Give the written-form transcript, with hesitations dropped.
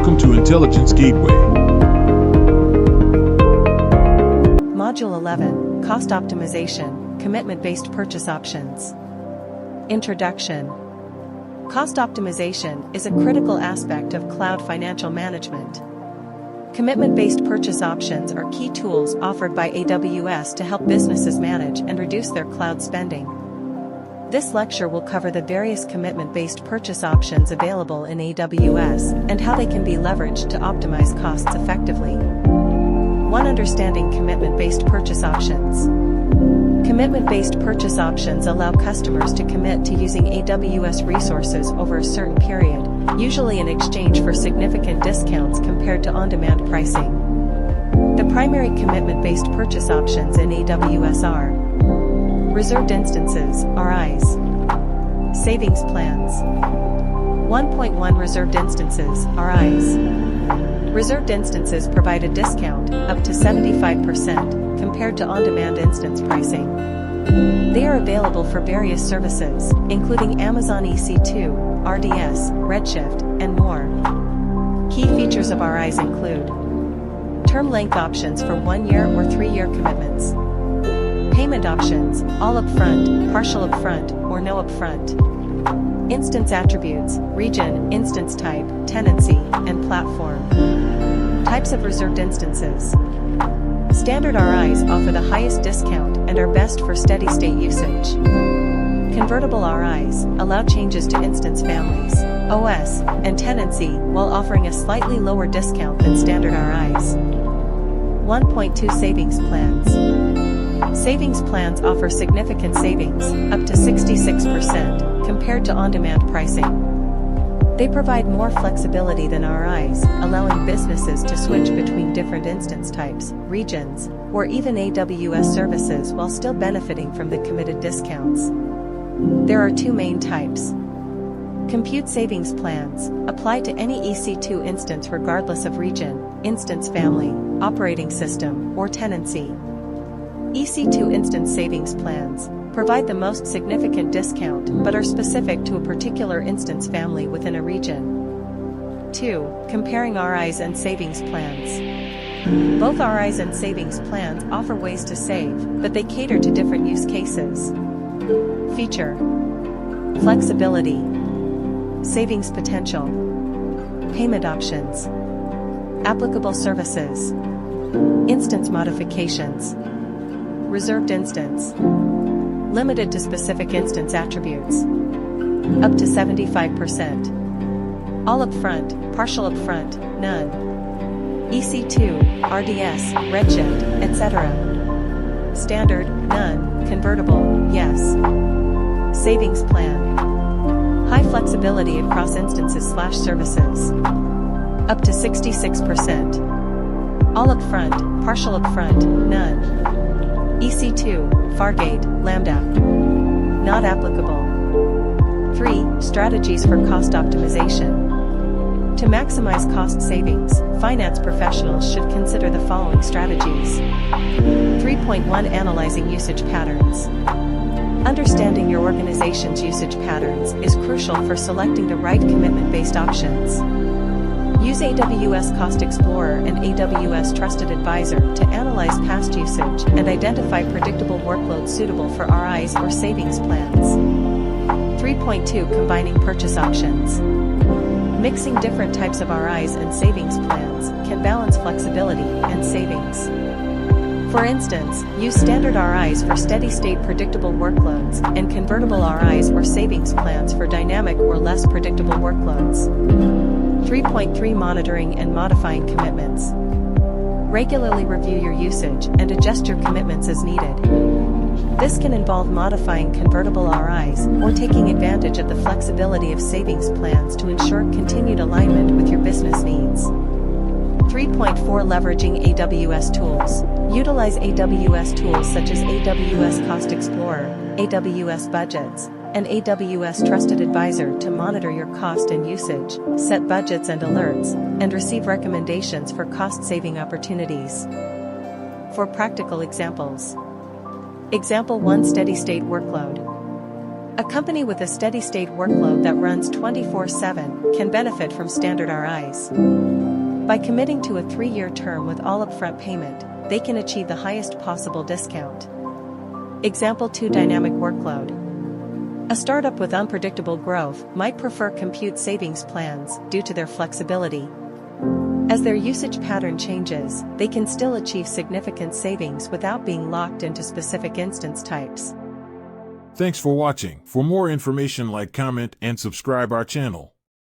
Welcome to Intelligence Gateway. Module 11, Cost Optimization, Commitment-Based Purchase Options. Introduction. Cost optimization is a critical aspect of cloud financial management. Commitment-based purchase options are key tools offered by AWS to help businesses manage and reduce their cloud spending. This lecture will cover the various commitment-based purchase options available in AWS and how they can be leveraged to optimize costs effectively. 1. Understanding commitment-based purchase options. Commitment-based purchase options allow customers to commit to using AWS resources over a certain period, usually in exchange for significant discounts compared to on-demand pricing. The primary commitment-based purchase options in AWS are Reserved Instances, RIs. Savings Plans. 1.1 Reserved Instances, RIs. Reserved instances provide a discount, up to 75%, compared to on-demand instance pricing. They are available for various services, including Amazon EC2, RDS, Redshift, and more. Key features of RIs include term length options for 1-year or 3-year commitments. Payment options, all upfront, partial upfront, or no upfront. Instance attributes, region, instance type, tenancy, and platform. Types of reserved instances. Standard RIs offer the highest discount and are best for steady-state usage. Convertible RIs allow changes to instance families, OS, and tenancy while offering a slightly lower discount than standard RIs. 1.2 Savings Plans. Savings plans offer significant savings, up to 66%, compared to on-demand pricing. They provide more flexibility than RIs, allowing businesses to switch between different instance types, regions, or even AWS services while still benefiting from the committed discounts. There are 2 main types. Compute Savings Plans apply to any EC2 instance regardless of region, instance family, operating system, or tenancy. EC2 Instance Savings Plans provide the most significant discount but are specific to a particular instance family within a region. 2. Comparing RIs and Savings Plans. Both RIs and Savings Plans offer ways to save, but they cater to different use cases. Feature. Flexibility. Savings potential. Payment options. Applicable services. Instance modifications. Reserved instance. Limited to specific instance attributes. Up to 75%. All upfront, partial upfront, none. EC2, RDS, Redshift, etc. Standard, none. Convertible, yes. Savings plan. High flexibility across instances/services. Up to 66%. All upfront, partial upfront, none. EC2, Fargate, Lambda. Not applicable. 3. Strategies for cost optimization. To maximize cost savings, finance professionals should consider the following strategies. 3.1 Analyzing usage patterns. Understanding your organization's usage patterns is crucial for selecting the right commitment-based options. Use AWS Cost Explorer and AWS Trusted Advisor to analyze past usage and identify predictable workloads suitable for RIs or savings plans. 3.2 Combining purchase options. Mixing different types of RIs and savings plans can balance flexibility and savings. For instance, use standard RIs for steady-state predictable workloads and convertible RIs or savings plans for dynamic or less predictable workloads. 3.3 Monitoring and modifying commitments. Regularly review your usage and adjust your commitments as needed. This can involve modifying convertible RIs or taking advantage of the flexibility of savings plans to ensure continued alignment with your business needs. 3.4 Leveraging AWS tools. Utilize AWS tools such as AWS Cost Explorer, AWS Budgets, and AWS Trusted Advisor to monitor your cost and usage, set budgets and alerts, and receive recommendations for cost-saving opportunities. For practical examples. Example 1 Steady-state workload. A company with a steady-state workload that runs 24/7 can benefit from standard RIs. By committing to a 3-year term with all upfront payment, they can achieve the highest possible discount. Example 2: Dynamic workload. A startup with unpredictable growth might prefer compute savings plans due to their flexibility. As their usage pattern changes, they can still achieve significant savings without being locked into specific instance types. Thanks for watching. For more information, like, comment, and subscribe our channel.